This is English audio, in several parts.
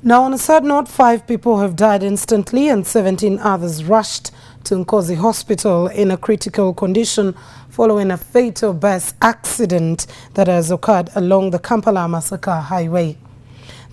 Now, on a sad note, 5 people have died instantly and 17 others rushed to Nkozi Hospital in a critical condition following a fatal bus accident that has occurred along the Kampala-Masaka highway.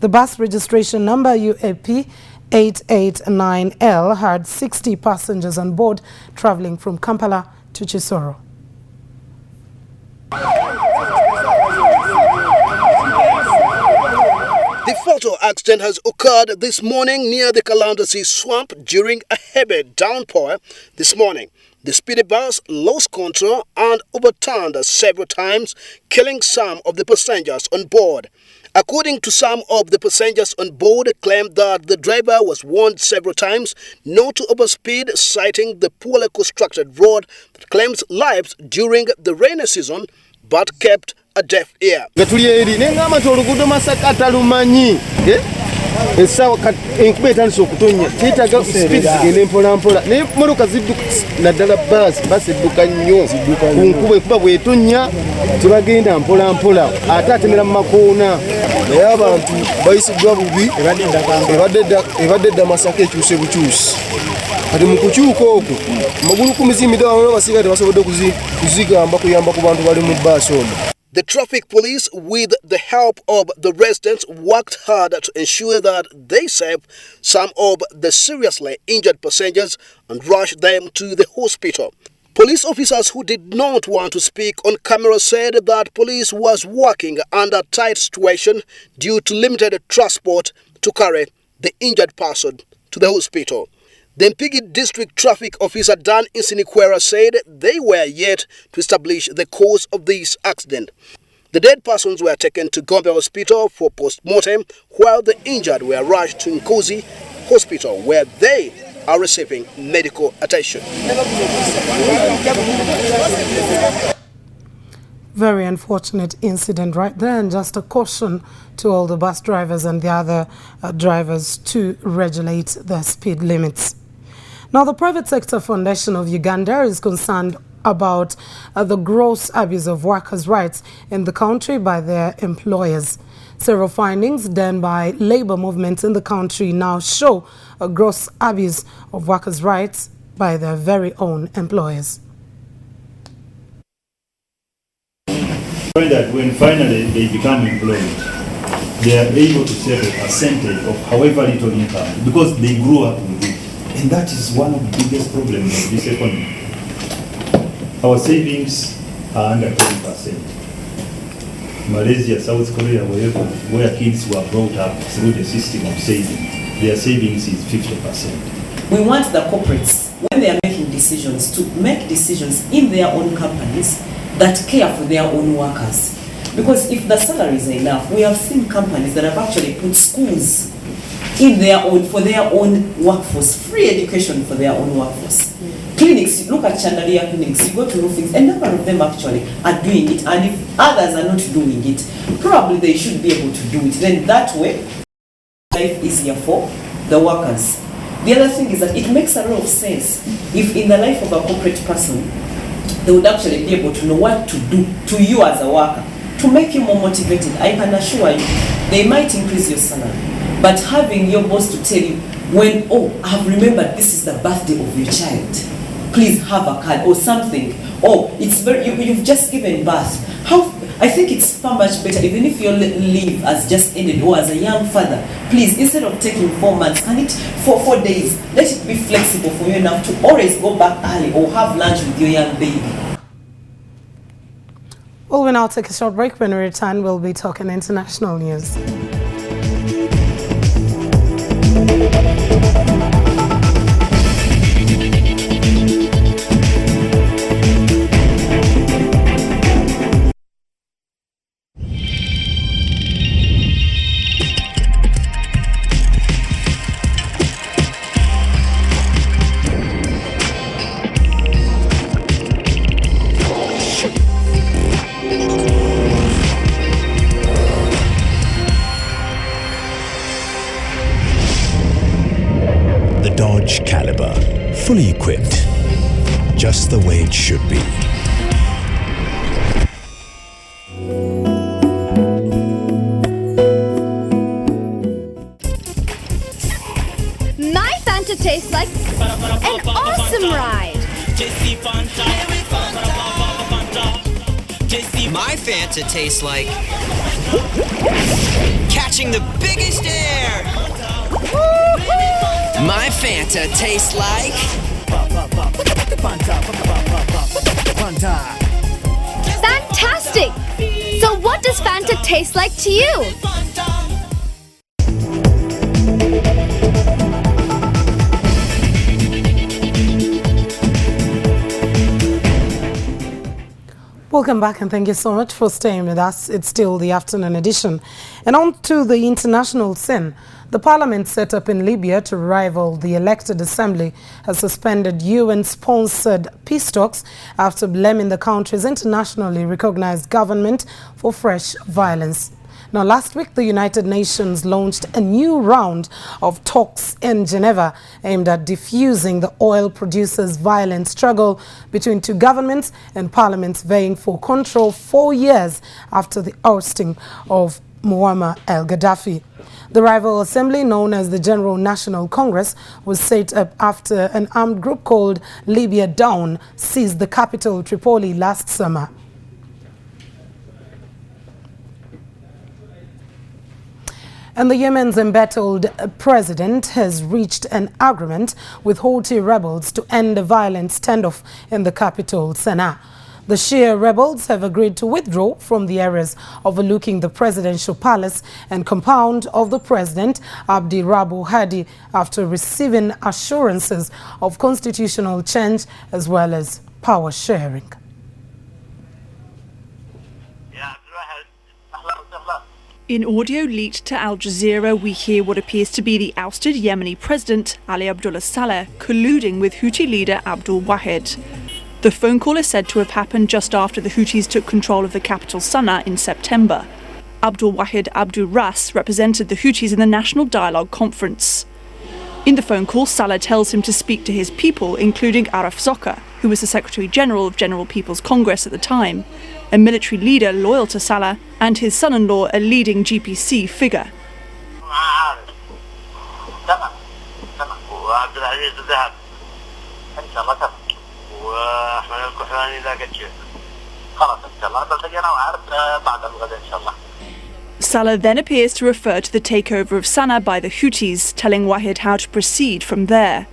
The bus registration number UAP 889L had 60 passengers on board traveling from Kampala to Chisoro. The fatal accident has occurred this morning near the Kalandasi swamp during a heavy downpour this morning. The speedy bus lost control and overturned several times, killing some of the passengers on board. According to some of the passengers on board, claimed that the driver was warned several times not to overspeed, citing the poorly constructed road that claims lives during the rainy season, but kept a deaf ear. The traffic police, with the help of the residents, worked hard to ensure that they saved some of the seriously injured passengers and rushed them to the hospital. Police officers who did not want to speak on camera said that police was working under a tight situation due to limited transport to carry the injured person to the hospital. The Mpigi District Traffic Officer Dan Insinikwera said they were yet to establish the cause of this accident. The dead persons were taken to Gombe Hospital for post-mortem, while the injured were rushed to Nkozi Hospital, where they are receiving medical attention. Very unfortunate incident right there, and just a caution to all the bus drivers and the other drivers to regulate their speed limits. Now, the Private Sector Foundation of Uganda is concerned about the gross abuse of workers' rights in the country by their employers. Several findings done by labor movements in the country now show a gross abuse of workers' rights by their very own employers. That when finally they become employed, they are able to save a percentage of however little income because they grew up with it. And that is one of the biggest problems of this economy. Our savings are under 10%. Malaysia, South Korea, wherever, where kids were brought up through the system of saving, their savings is 50%. We want the corporates, when they are making decisions, to make decisions in their own companies that care for their own workers. Because if the salaries are enough, we have seen companies that have actually put schools in their own, for their own workforce, free education for their own workforce. Clinics, look at Chandelier clinics, you go to roofings, a number of them actually are doing it, and if others are not doing it, probably they should be able to do it. Then that way, life is easier for the workers. The other thing is that it makes a lot of sense if in the life of a corporate person, they would actually be able to know what to do to you as a worker to make you more motivated. I can assure you, they might increase your salary, but having your boss to tell you when, oh, I've remembered this is the birthday of your child, please have a card or something. Oh, it's very, you've just given birth. I think it's far much better, even if your leave has just ended, or as a young father, please, instead of taking 4 months, can it for 4 days, let it be flexible for you enough to always go back early or have lunch with your young baby. Well, we'll now take a short break. When we return, we'll be talking international news. The Dodge Caliber, fully equipped, just the way it should be. My Fanta tastes like an awesome ride. My Fanta tastes like catching the biggest air. My Fanta tastes like Fantastic! So what does Fanta taste like to you? Welcome back and thank you so much for staying with us. It's still the afternoon edition. And on to the international scene. The parliament set up in Libya to rival the elected assembly has suspended UN-sponsored peace talks after blaming the country's internationally recognized government for fresh violence. Now, last week, the United Nations launched a new round of talks in Geneva aimed at diffusing the oil producers' violent struggle between two governments and parliaments vying for control 4 years after the ousting of Muammar al-Gaddafi. The rival assembly, known as the General National Congress, was set up after an armed group called Libya Dawn seized the capital Tripoli last summer. And the Yemen's embattled president has reached an agreement with Houthi rebels to end a violent standoff in the capital, Sana'a. The Shia rebels have agreed to withdraw from the areas overlooking the presidential palace and compound of the president, Abdi Rabu Hadi, after receiving assurances of constitutional change as well as power sharing. In audio leaked to Al Jazeera, we hear what appears to be the ousted Yemeni president, Ali Abdullah Saleh, colluding with Houthi leader Abdul Wahid. The phone call is said to have happened just after the Houthis took control of the capital Sana'a in September. Abdul Wahid Abdul Ras represented the Houthis in the National Dialogue Conference. In the phone call, Saleh tells him to speak to his people, including Araf Zoka, who was the Secretary General of General People's Congress at the time, a military leader loyal to Saleh, and his son-in-law, a leading GPC figure. Saleh then appears to refer to the takeover of Sana'a by the Houthis, telling Wahid how to proceed from there,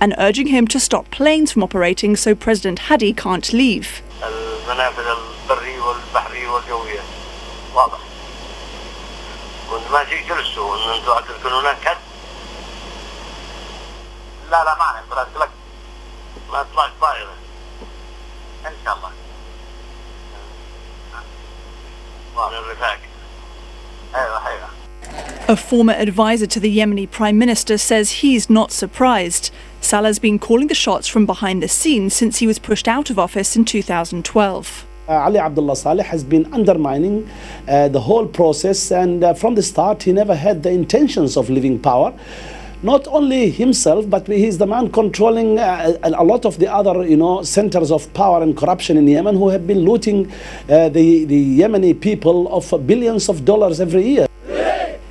and urging him to stop planes from operating so President Hadi can't leave. A former advisor to the Yemeni Prime Minister says he's not surprised. Saleh's been calling the shots from behind the scenes since he was pushed out of office in 2012. Ali Abdullah Saleh has been undermining the whole process, and from the start he never had the intentions of leaving power. Not only himself, but he's the man controlling a lot of the other, centers of power and corruption in Yemen, who have been looting the Yemeni people of billions of dollars every year.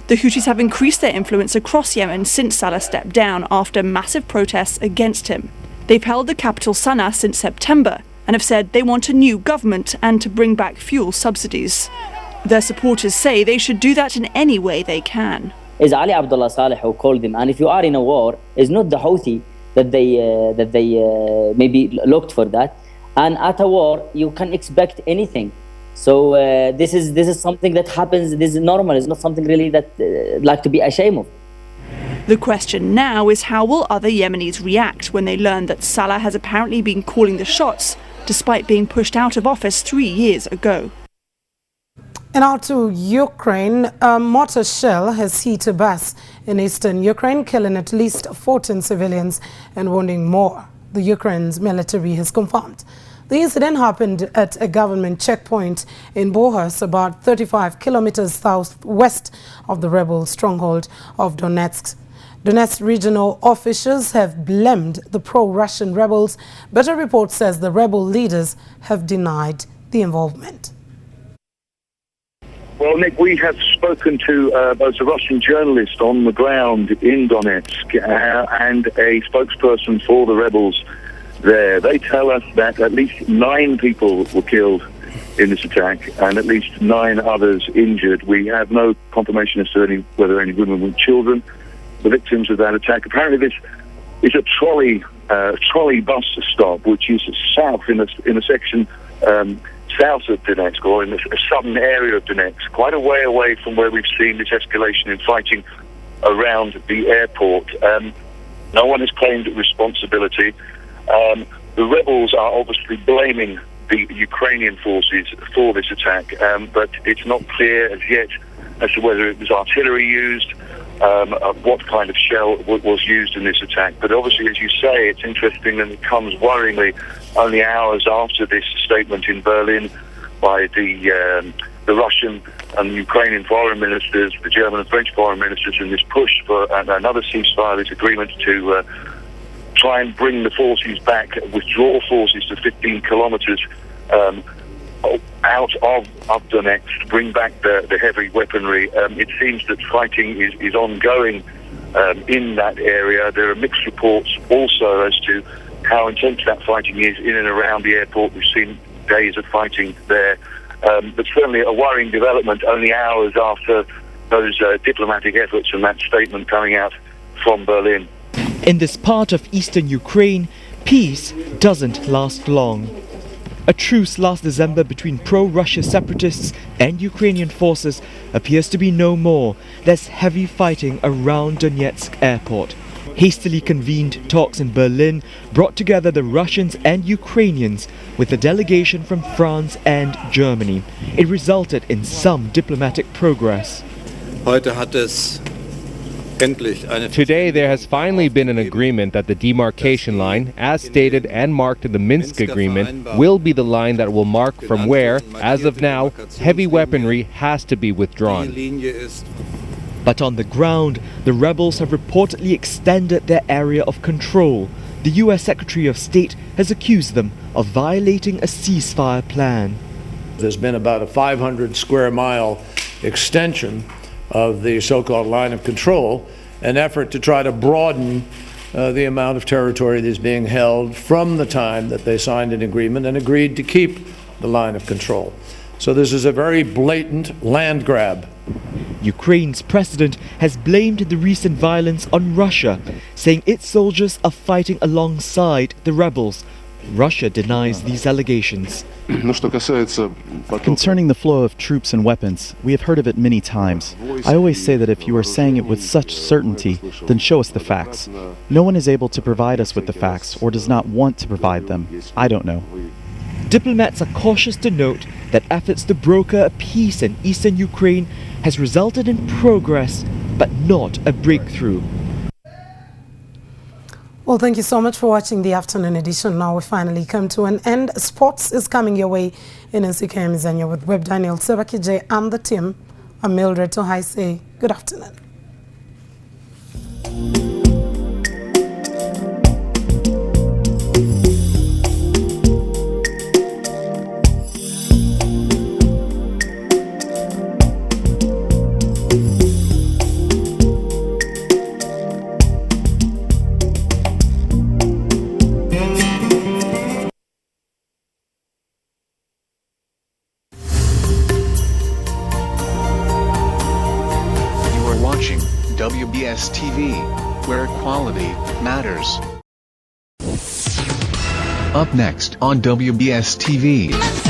The Houthis have increased their influence across Yemen since Saleh stepped down after massive protests against him. They've held the capital Sana'a since September and have said they want a new government and to bring back fuel subsidies. Their supporters say they should do that in any way they can. Is Ali Abdullah Saleh who called them, and if you are in a war, it's not the Houthi that they maybe looked for that. And at a war, you can expect anything. So this is something that happens. This is normal. It's not something really that like to be ashamed of. The question now is how will other Yemenis react when they learn that Saleh has apparently been calling the shots despite being pushed out of office 3 years ago. And now to Ukraine, a mortar shell has hit a bus in eastern Ukraine, killing at least 14 civilians and wounding more, the Ukraine's military has confirmed. The incident happened at a government checkpoint in Bohas, about 35 kilometers southwest of the rebel stronghold of Donetsk. Donetsk regional officials have blamed the pro-Russian rebels, but a report says the rebel leaders have denied the involvement. Well, Nick, we have spoken to both a Russian journalist on the ground in Donetsk and a spokesperson for the rebels there. They tell us that at least 9 people were killed in this attack and at least 9 others injured. We have no confirmation as to whether any women and children the victims of that attack. Apparently this is a trolley bus stop, which is south in a section south of Donetsk, or in a southern area of Donetsk, quite a way away from where we've seen this escalation in fighting around the airport. No one has claimed responsibility. The rebels are obviously blaming the Ukrainian forces for this attack, but it's not clear as yet as to whether it was artillery used, what kind of shell was used in this attack. But obviously, as you say, it's interesting, and it comes worryingly only hours after this statement in Berlin by the Russian and Ukrainian foreign ministers, the German and French foreign ministers, in this push for another ceasefire, this agreement to try and bring the forces back, withdraw forces to 15 kilometers out of Donetsk, bring back the heavy weaponry. It seems that fighting is ongoing in that area. There are mixed reports also as to how intense that fighting is in and around the airport. We've seen days of fighting there. But certainly a worrying development only hours after those diplomatic efforts and that statement coming out from Berlin. In this part of eastern Ukraine, peace doesn't last long. A truce last December between pro-Russia separatists and Ukrainian forces appears to be no more. There's heavy fighting around Donetsk airport. Hastily convened talks in Berlin brought together the Russians and Ukrainians with a delegation from France and Germany. It resulted in some diplomatic progress. Today there has finally been an agreement that the demarcation line, as stated and marked in the Minsk agreement, will be the line that will mark from where, as of now, heavy weaponry has to be withdrawn. But on the ground, the rebels have reportedly extended their area of control. The US Secretary of State has accused them of violating a ceasefire plan. There's been about a 500 square mile extension of the so-called line of control, an effort to try to broaden the amount of territory that is being held from the time that they signed an agreement and agreed to keep the line of control. So this is a very blatant land grab. Ukraine's president has blamed the recent violence on Russia, saying its soldiers are fighting alongside the rebels. Russia denies these allegations. Concerning the flow of troops and weapons, we have heard of it many times. I always say that if you are saying it with such certainty, then show us the facts. No one is able to provide us with the facts or does not want to provide them. I don't know. Diplomats are cautious to note that efforts to broker a peace in eastern Ukraine has resulted in progress, but not a breakthrough. Well, thank you so much for watching the afternoon edition. Now we finally come to an end. Sports is coming your way in NCK Mizanya with Web Daniel Sebakije and the team. I'm Mildred Tohai. Say good afternoon. WBS TV, where quality matters. Up next on WBS TV.